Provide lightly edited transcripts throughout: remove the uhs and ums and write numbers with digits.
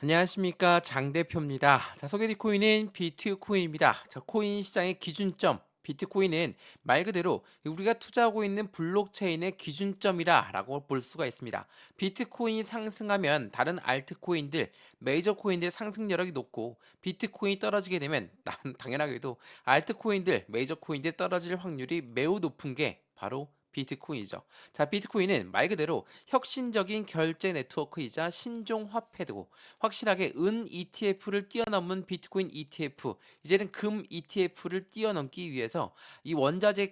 안녕하십니까, 장 대표입니다. 자, 소개해드릴 코인은 비트코인입니다. 자, 코인 시장의 기준점, 비트코인은 말 그대로 우리가 투자하고 있는 블록체인의 기준점이라고 볼 수가 있습니다. 비트코인이 상승하면 다른 알트코인들, 메이저 코인들의 상승 여력이 높고, 비트코인이 떨어지게 되면 당연하게도 알트코인들, 메이저 코인들 떨어질 확률이 매우 높은 게 바로 비트코인이죠. 자, 비트코인은 말 그대로 혁신적인 결제 네트워크이자 신종 화폐고, 확실하게 은 ETF를 뛰어넘은 비트코인 ETF, 이제는 금 ETF를 뛰어넘기 위해서 이 원자재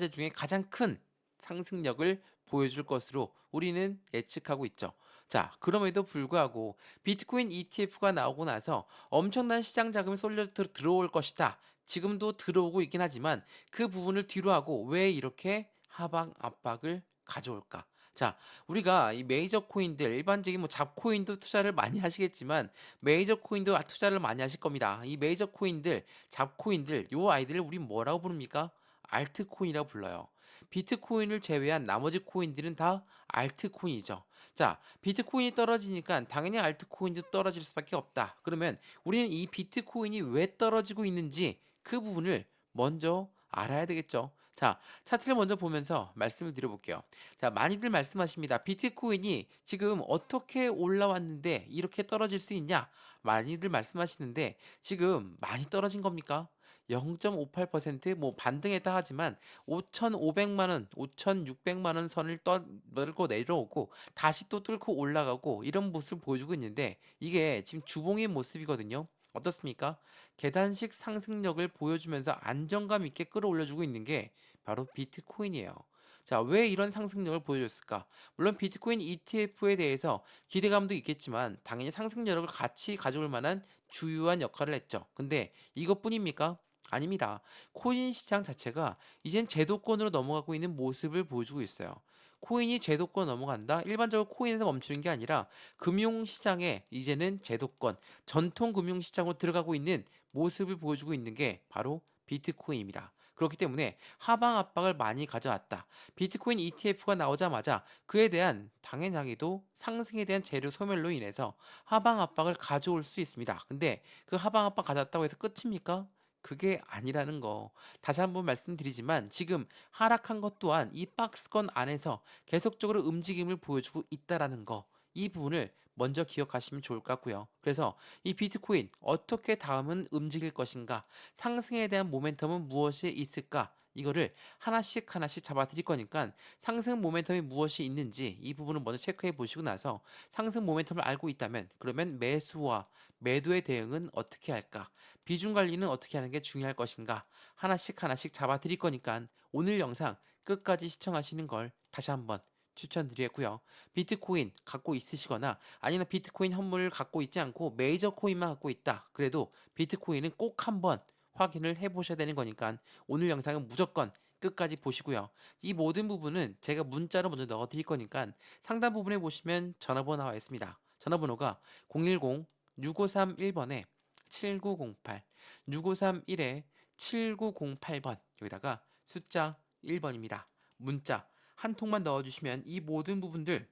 중에 가장 큰 상승력을 보여줄 것으로 우리는 예측하고 있죠. 자, 그럼에도 불구하고 비트코인 ETF가 나오고 나서 엄청난 시장 자금이 쏠려 들어올 것이다. 지금도 들어오고 있긴 하지만 그 부분을 뒤로 하고 왜 이렇게 하방 압박을 가져올까? 자, 우리가 이 메이저 코인들, 일반적인 뭐 잡코인도 투자를 많이 하시겠지만 메이저 코인도 투자를 많이 하실 겁니다. 이 메이저 코인들, 잡코인들, 요 아이들을 우리 뭐라고 부릅니까? 알트코인이라고 불러요. 비트코인을 제외한 나머지 코인들은 다 알트코인이죠. 자, 비트코인이 떨어지니까 당연히 알트코인도 떨어질 수밖에 없다. 그러면 우리는 이 비트코인이 왜 떨어지고 있는지 그 부분을 먼저 알아야 되겠죠. 자, 차트를 먼저 보면서 말씀을 드려볼게요. 자, 많이들 말씀하십니다. 비트코인이 지금 어떻게 올라왔는데 이렇게 떨어질 수 있냐? 많이들 말씀하시는데 지금 많이 떨어진 겁니까? 0.58%뭐 반등했다 하지만 5,500만 원, 5,600만 원 선을 떨고 내려오고 다시 또 뚫고 올라가고 이런 모습을 보여주고 있는데 이게 지금 주봉의 모습이거든요. 어떻습니까? 계단식 상승력을 보여주면서 안정감 있게 끌어올려주고 있는 게 바로 비트코인이에요. 자, 왜 이런 상승력을 보여줬을까? 물론 비트코인 ETF에 대해서 기대감도 있겠지만 당연히 상승력을 같이 가져올 만한 주요한 역할을 했죠. 근데 이것뿐입니까? 아닙니다. 코인 시장 자체가 이젠 제도권으로 넘어가고 있는 모습을 보여주고 있어요. 코인이 제도권 넘어간다? 일반적으로 코인에서 멈추는 게 아니라 금융시장에 이제는 제도권, 전통 금융시장으로 들어가고 있는 모습을 보여주고 있는 게 바로 비트코인입니다. 그렇기 때문에 하방 압박을 많이 가져왔다. 비트코인 ETF가 나오자마자 그에 대한 당연하게도 상승에 대한 재료 소멸로 인해서 하방 압박을 가져올 수 있습니다. 근데 그 하방 압박 가져왔다고 해서 끝입니까? 그게 아니라는 거. 다시 한번 말씀드리지만 지금 하락한 것 또한 이 박스권 안에서 계속적으로 움직임을 보여주고 있다라는 거. 이 부분을 먼저 기억하시면 좋을 것 같고요. 그래서 이 비트코인 어떻게 다음은 움직일 것인가? 상승에 대한 모멘텀은 무엇이 있을까? 이거를 하나씩 하나씩 잡아드릴 거니까 상승 모멘텀이 무엇이 있는지 이 부분을 먼저 체크해 보시고 나서 상승 모멘텀을 알고 있다면 그러면 매수와 매도의 대응은 어떻게 할까? 비중 관리는 어떻게 하는 게 중요할 것인가? 하나씩 하나씩 잡아드릴 거니까 오늘 영상 끝까지 시청하시는 걸 다시 한번 추천드리고요. 비트코인 갖고 있으시거나 아니면 비트코인 현물을 갖고 있지 않고 메이저 코인만 갖고 있다. 그래도 비트코인은 꼭 한번 확인을 해보셔야 되는 거니까 오늘 영상은 무조건 끝까지 보시고요. 이 모든 부분은 제가 문자로 먼저 넣어드릴 거니까 상단 부분에 보시면 전화번호 나와 있습니다. 전화번호가 010-6531번에 7908, 6531에 7908번, 여기다가 숫자 1번입니다. 문자 한 통만 넣어주시면 이 모든 부분들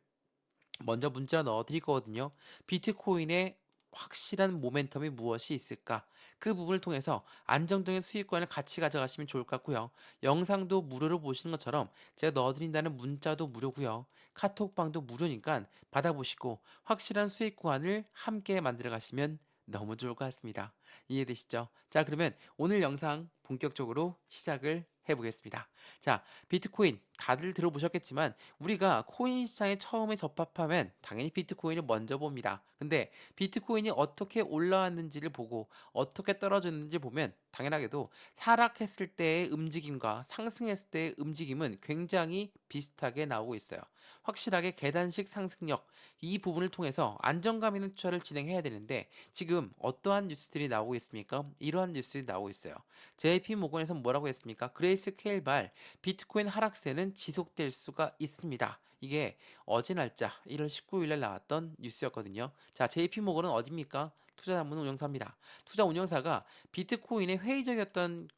먼저 문자 넣어 드릴 거거든요. 비트코인의 확실한 모멘텀이 무엇이 있을까? 그 부분을 통해서 안정적인 수익권을 같이 가져가시면 좋을 것 같고요. 영상도 무료로 보시는 것처럼 제가 넣어드린다는 문자도 무료고요. 카톡방도 무료니까 받아보시고 확실한 수익 구간을 함께 만들어 가시면 너무 좋을 것 같습니다. 이해되시죠? 자, 그러면 오늘 영상 본격적으로 시작을 해보겠습니다. 자, 비트코인 다들 들어보셨겠지만 우리가 코인 시장에 처음에 접합하면 당연히 비트코인을 먼저 봅니다. 근데 비트코인이 어떻게 올라왔는지를 보고 어떻게 떨어졌는지 보면 당연하게도 하락했을 때의 움직임과 상승했을 때의 움직임은 굉장히 비슷하게 나오고 있어요. 확실하게 계단식 상승력 이 부분을 통해서 안정감 있는 투자를 진행해야 되는데 지금 어떠한 뉴스들이 나오고 있습니까? 이러한 뉴스들이 나오고 있어요. JP 모건에서 뭐라고 했습니까? 그레이스케일 발 비트코인 하락세는 지속될 수가 있습니다. 이게 어제 날짜 1월 19일 날 나왔던 뉴스였거든요. 자, JP모건은 어디입니까? 투자자문 운용사입니다. 투자 운용사가 비트코인의 회의적이었던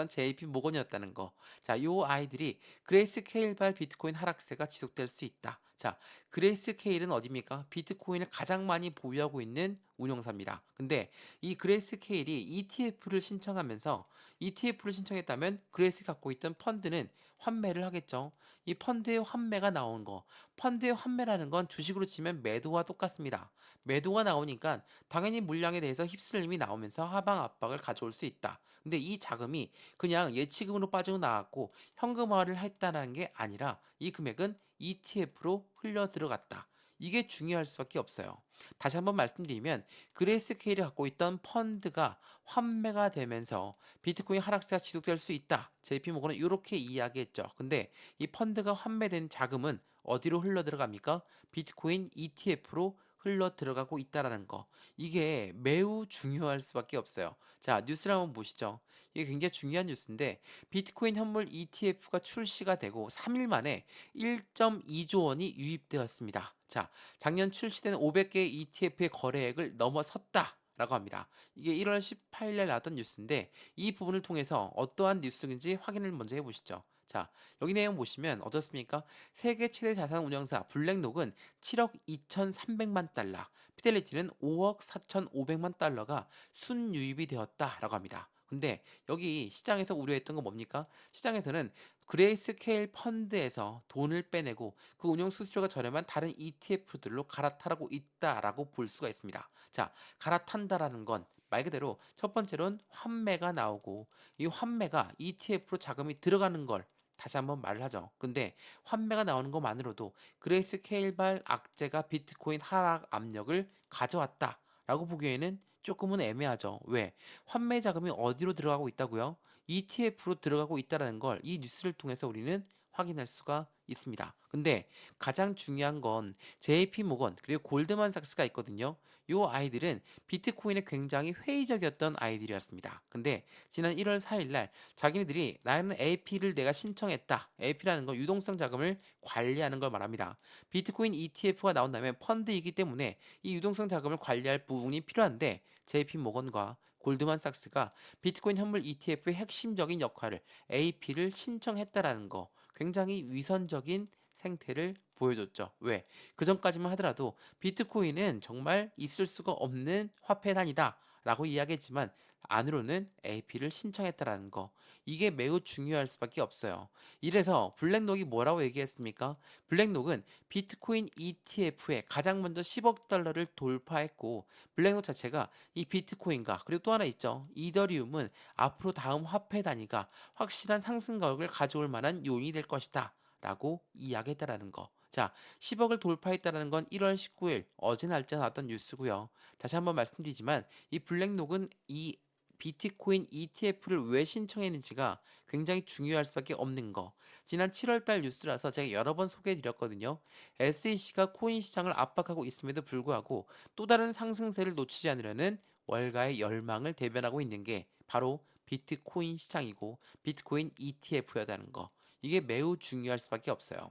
JP모건이었다는 거. 자, 요 아이들이 그레이스케일발 비트코인 하락세가 지속될 수 있다. 자, 그레이스케일은 어디입니까? 비트코인을 가장 많이 보유하고 있는 운용사입니다. 근데 이 그레이스케일이 ETF를 신청했다면 그레이스 갖고 있던 펀드는 환매를 하겠죠. 이 펀드의 환매가 나온 거. 펀드의 환매라는 건 주식으로 치면 매도와 똑같습니다. 매도가 나오니까 당연히 물량에 대해서 휩쓸림이 나오면서 하방 압박을 가져올 수 있다. 근데 이 자금이 그냥 예치금으로 빠지고 나왔고 현금화를 했다는 게 아니라 이 금액은 ETF로 흘려 들어갔다. 이게 중요할 수밖에 없어요. 다시 한번 말씀드리면 그레이스케일이 갖고 있던 펀드가 환매가 되면서 비트코인 하락세가 지속될 수 있다. JP모건은 이렇게 이야기했죠. 근데 이 펀드가 환매된 자금은 어디로 흘러 들어갑니까? 비트코인 ETF로 흘러 들어가고 있다라는 거. 이게 매우 중요할 수밖에 없어요. 자, 뉴스를 한번 보시죠. 이게 굉장히 중요한 뉴스인데 비트코인 현물 ETF가 출시가 되고 3일 만에 1.2조 원이 유입되었습니다. 자, 작년 출시된 500개의 ETF의 거래액을 넘어섰다. 라고 합니다. 이게 1월 18일 날 나왔던 뉴스인데 이 부분을 통해서 어떠한 뉴스인지 확인을 먼저 해보시죠. 자, 여기 내용 보시면 어떻습니까? 세계 최대 자산 운용사 블랙록은 7억 2,300만 달러, 피델리티는 5억 4,500만 달러가 순유입이 되었다라고 합니다. 근데 여기 시장에서 우려했던 건 뭡니까? 시장에서는 그레이스케일 펀드에서 돈을 빼내고 그 운용 수수료가 저렴한 다른 ETF들로 갈아타라고 있다라고 볼 수가 있습니다. 자, 갈아탄다라는 건 말 그대로 첫 번째로는 환매가 나오고 이 환매가 ETF로 자금이 들어가는 걸 다시 한번 말을 하죠. 근데 환매가 나오는 것만으로도 그레이스케일발 악재가 비트코인 하락 압력을 가져왔다라고 보기에는 조금은 애매하죠. 왜? 환매 자금이 어디로 들어가고 있다고요? ETF로 들어가고 있다는 걸 이 뉴스를 통해서 우리는 확인할 수가 있습니다. 근데 가장 중요한 건 JP모건 그리고 골드만삭스가 있거든요. 요 아이들은 비트코인에 굉장히 회의적이었던 아이들이었습니다. 근데 지난 1월 4일 날 자기네들이 나는 AP를 내가 신청했다. AP라는 건 유동성 자금을 관리하는 걸 말합니다. 비트코인 ETF가 나온다면 펀드이기 때문에 이 유동성 자금을 관리할 부분이 필요한데 JP모건과 골드만삭스가 비트코인 현물 ETF의 핵심적인 역할을 AP를 신청했다라는 거 굉장히 위선적인 생태를 보여줬죠. 왜? 그 전까지만 하더라도 비트코인은 정말 있을 수가 없는 화폐 단위다 라고 이야기했지만 안으로는 AP를 신청했다라는 거 이게 매우 중요할 수밖에 없어요. 이래서 블랙록이 뭐라고 얘기했습니까? 블랙록은 비트코인 ETF에 가장 먼저 10억 달러를 돌파했고 블랙록 자체가 이 비트코인과 그리고 또 하나 있죠. 이더리움은 앞으로 다음 화폐 단위가 확실한 상승각을 가져올 만한 요인이 될 것이다. 라고 이야기했다라는 거. 자, 10억을 돌파했다라는 건 1월 19일 어제 날짜 나왔던 뉴스고요. 다시 한번 말씀드리지만 이 블랙록은 이 비트코인 ETF를 왜 신청했는지가 굉장히 중요할 수밖에 없는 거. 지난 7월 달 뉴스라서 제가 여러 번 소개해 드렸거든요. SEC가 코인 시장을 압박하고 있음에도 불구하고 또 다른 상승세를 놓치지 않으려는 월가의 열망을 대변하고 있는 게 바로 비트코인 시장이고 비트코인 ETF였다는 거. 이게 매우 중요할 수밖에 없어요.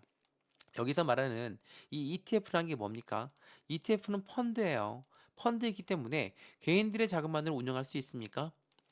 여기서 말하는 이 ETF라는 게 뭡니까? ETF는 펀드예요. 펀드이기 때문에 개인들의 자금만으로 운영할 수 있습니까?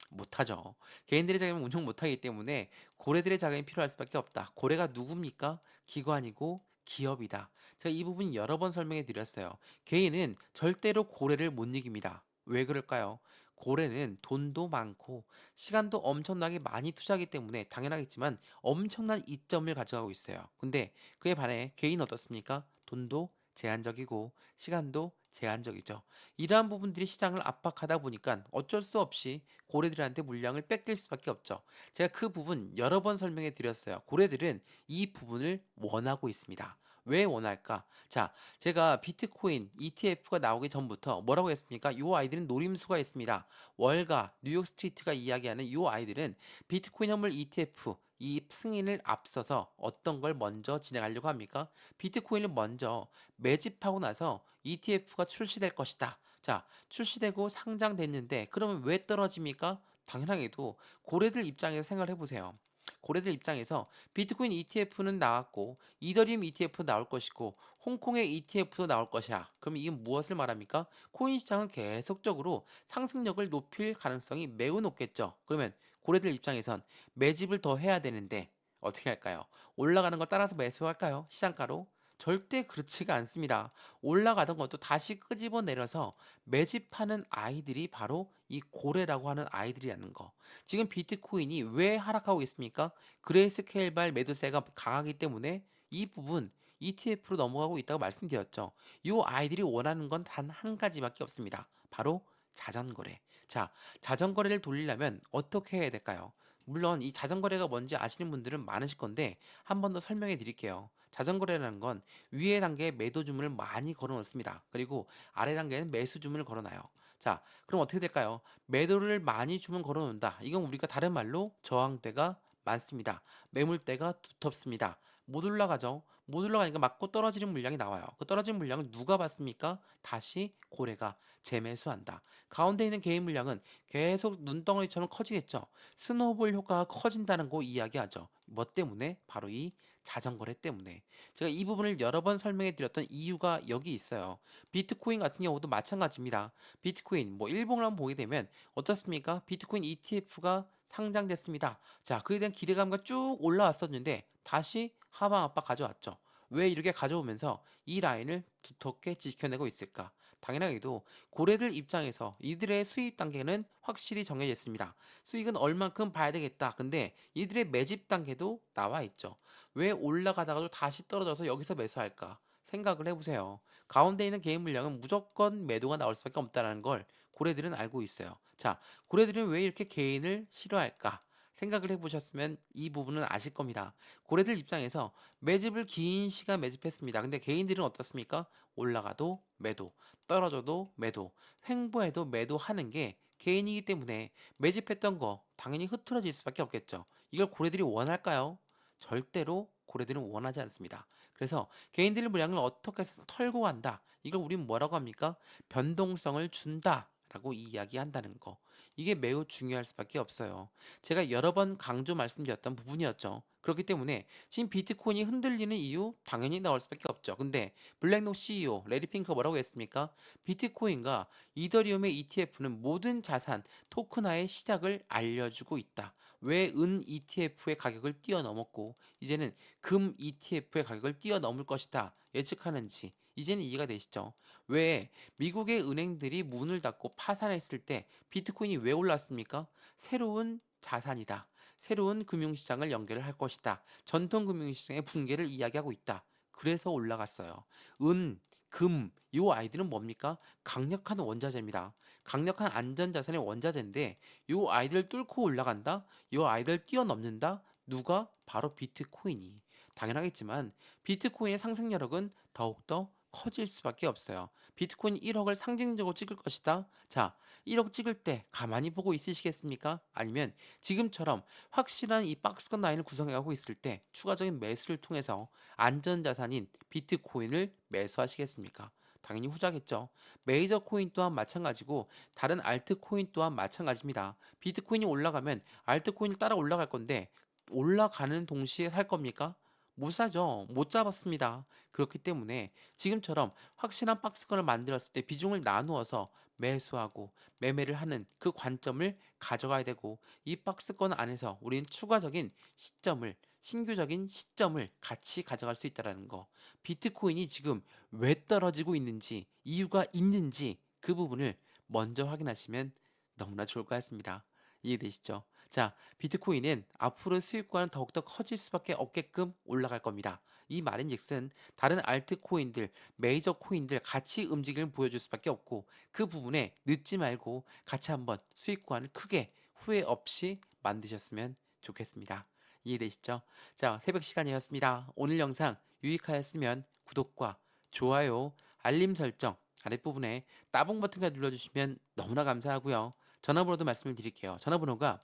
못하죠. 개인들의 자금을 운영 못하기 때문에 고래들의 자금이 필요할 수밖에 없다. 고래가 누굽니까? 기관이고 기업이다. 제가 이 부분 여러 번 설명해 드렸어요. 개인은 절대로 고래를 못 이깁니다. 왜 그럴까요? 고래는 돈도 많고 시간도 엄청나게 많이 투자하기 때문에 당연하겠지만 엄청난 이점을 가져가고 있어요. 근데 그에 반해 개인은 어떻습니까? 돈도 제한적이고 시간도 제한적이죠. 이러한 부분들이 시장을 압박하다 보니까 어쩔 수 없이 고래들한테 물량을 뺏길 수밖에 없죠. 제가 그 부분 여러 번 설명해 드렸어요. 고래들은 이 부분을 원하고 있습니다. 왜 원할까? 자, 제가 비트코인 ETF가 나오기 전부터 뭐라고 했습니까? 요 아이들은 노림수가 있습니다. 월가, 뉴욕 스트리트가 이야기하는 요 아이들은 비트코인 현물 ETF 이 승인을 앞서서 어떤 걸 먼저 진행하려고 합니까? 비트코인을 먼저 매집하고 나서 ETF가 출시될 것이다. 자, 출시되고 상장됐는데 그러면 왜 떨어집니까? 당연하게도 고래들 입장에서 생각을 해보세요. 고래들 입장에서 비트코인 ETF는 나왔고 이더리움 ETF 나올 것이고 홍콩의 ETF도 나올 것이야. 그럼 이게 무엇을 말합니까? 코인 시장은 계속적으로 상승력을 높일 가능성이 매우 높겠죠. 그러면 고래들 입장에선 매집을 더 해야 되는데 어떻게 할까요? 올라가는 거 따라서 매수할까요? 시장가로? 절대 그렇지가 않습니다. 올라가던 것도 다시 끄집어 내려서 매집하는 아이들이 바로 이 고래라고 하는 아이들이라는 거. 지금 비트코인이 왜 하락하고 있습니까? 그레이스케일발 매도세가 강하기 때문에 이 부분 ETF로 넘어가고 있다고 말씀드렸죠. 이 아이들이 원하는 건 단 한 가지밖에 없습니다. 바로 자전거래. 자, 자전거래를 돌리려면 어떻게 해야 될까요? 물론 이 자전거래가 뭔지 아시는 분들은 많으실 건데 한 번 더 설명해 드릴게요. 자전거래라는 건 위에 단계에 매도 주문을 많이 걸어 놓습니다. 그리고 아래 단계에는 매수 주문을 걸어 놔요. 자, 그럼 어떻게 될까요? 매도를 많이 주문 걸어 놓는다. 이건 우리가 다른 말로 저항대가 많습니다. 매물대가 두텁습니다. 못 올라가죠. 못 올라가니까 맞고 떨어지는 물량이 나와요. 그 떨어진 물량을 누가 받습니까? 다시 고래가 재매수한다. 가운데 있는 개인 물량은 계속 눈덩어리처럼 커지겠죠. 스노우볼 효과가 커진다는 거 이야기하죠. 뭐 때문에? 바로 이 자전거래 때문에. 제가 이 부분을 여러 번 설명해 드렸던 이유가 여기 있어요. 비트코인 같은 경우도 마찬가지입니다. 비트코인 뭐 일봉을 한번 보게 되면 어떻습니까? 비트코인 ETF가 상장됐습니다. 자, 그에 대한 기대감과 쭉 올라왔었는데 다시 하방 압박 가져왔죠. 왜 이렇게 가져오면서 이 라인을 두텁게 지켜내고 있을까? 당연하게도 고래들 입장에서 이들의 수입 단계는 확실히 정해졌습니다. 수익은 얼만큼 봐야 되겠다. 근데 이들의 매집 단계도 나와 있죠. 왜 올라가다가도 다시 떨어져서 여기서 매수할까? 생각을 해보세요. 가운데 있는 개인 물량은 무조건 매도가 나올 수밖에 없다는 걸 고래들은 알고 있어요. 자, 고래들은 왜 이렇게 개인을 싫어할까? 생각을 해보셨으면 이 부분은 아실 겁니다. 고래들 입장에서 매집을 긴 시간 매집했습니다. 근데 개인들은 어떻습니까? 올라가도 매도, 떨어져도 매도, 횡보해도 매도하는 게 개인이기 때문에 매집했던 거 당연히 흐트러질 수밖에 없겠죠. 이걸 고래들이 원할까요? 절대로 고래들은 원하지 않습니다. 그래서 개인들의 물량을 어떻게 해서 털고 간다. 이걸 우리는 뭐라고 합니까? 변동성을 준다. 라고 이야기한다는 거. 이게 매우 중요할 수밖에 없어요. 제가 여러 번 강조 말씀드렸던 부분이었죠. 그렇기 때문에 지금 비트코인이 흔들리는 이유 당연히 나올 수밖에 없죠. 근데 블랙록 CEO 레리 핑크가 뭐라고 했습니까? 비트코인과 이더리움의 ETF는 모든 자산 토큰화의 시작을 알려주고 있다. 왜 은 ETF의 가격을 뛰어넘었고 이제는 금 ETF의 가격을 뛰어넘을 것이다 예측하는지 이제는 이해가 되시죠? 왜 미국의 은행들이 문을 닫고 파산했을 때 비트코인이 왜 올랐습니까? 새로운 자산이다. 새로운 금융시장을 연결을 할 것이다. 전통 금융시장의 붕괴를 이야기하고 있다. 그래서 올라갔어요. 은, 금, 요 아이들은 뭡니까? 강력한 원자재입니다. 강력한 안전자산의 원자재인데 요 아이들 뚫고 올라간다? 요 아이들 뛰어넘는다? 누가? 바로 비트코인이. 당연하겠지만 비트코인의 상승 여력은 더욱더 커질 수밖에 없어요. 비트코인 1억을 상징적으로 찍을 것이다. 자, 1억 찍을 때 가만히 보고 있으시겠습니까? 아니면 지금처럼 확실한 이 박스권 라인을 구성해가고 있을 때 추가적인 매수를 통해서 안전자산인 비트코인을 매수하시겠습니까? 당연히 후자겠죠. 메이저 코인 또한 마찬가지고 다른 알트 코인 또한 마찬가지입니다. 비트코인이 올라가면 알트 코인을 따라 올라갈 건데 올라가는 동시에 살 겁니까? 못 사죠. 못 잡았습니다. 그렇기 때문에 지금처럼 확실한 박스권을 만들었을 때 비중을 나누어서 매수하고 매매를 하는 그 관점을 가져가야 되고 이 박스권 안에서 우리는 추가적인 시점을 신규적인 시점을 같이 가져갈 수 있다는 거. 비트코인이 지금 왜 떨어지고 있는지 이유가 있는지 그 부분을 먼저 확인하시면 너무나 좋을 것 같습니다. 이해되시죠? 자, 비트코인은 앞으로 수익과는 더욱더 커질 수밖에 없게끔 올라갈 겁니다. 이 말인즉슨 다른 알트코인들, 메이저 코인들 같이 움직임을 보여줄 수밖에 없고 그 부분에 늦지 말고 같이 한번 수익과는 크게 후회 없이 만드셨으면 좋겠습니다. 이해되시죠? 자, 새벽 시간이었습니다. 오늘 영상 유익하였으면 구독과 좋아요, 알림 설정 아랫부분에 따봉 버튼까지 눌러주시면 너무나 감사하고요. 전화번호도 말씀을 드릴게요. 전화번호가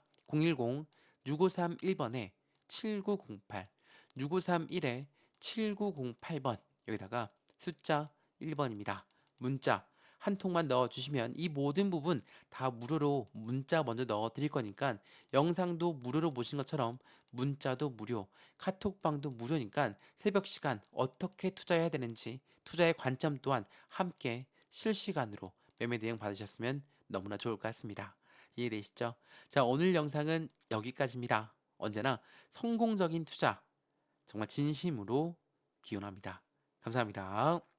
010-6531번에 7908, 6531에 7908번 여기다가 숫자 1번입니다. 문자 한 통만 넣어주시면 이 모든 부분 다 무료로 문자 먼저 넣어드릴 거니까 영상도 무료로 보신 것처럼 문자도 무료, 카톡방도 무료니까 새벽 시간 어떻게 투자해야 되는지 투자의 관점 또한 함께 실시간으로 매매 대응 받으셨으면 너무나 좋을 것 같습니다. 이해되시죠? 자, 오늘 영상은 여기까지입니다. 언제나 성공적인 투자 정말 진심으로 기원합니다. 감사합니다.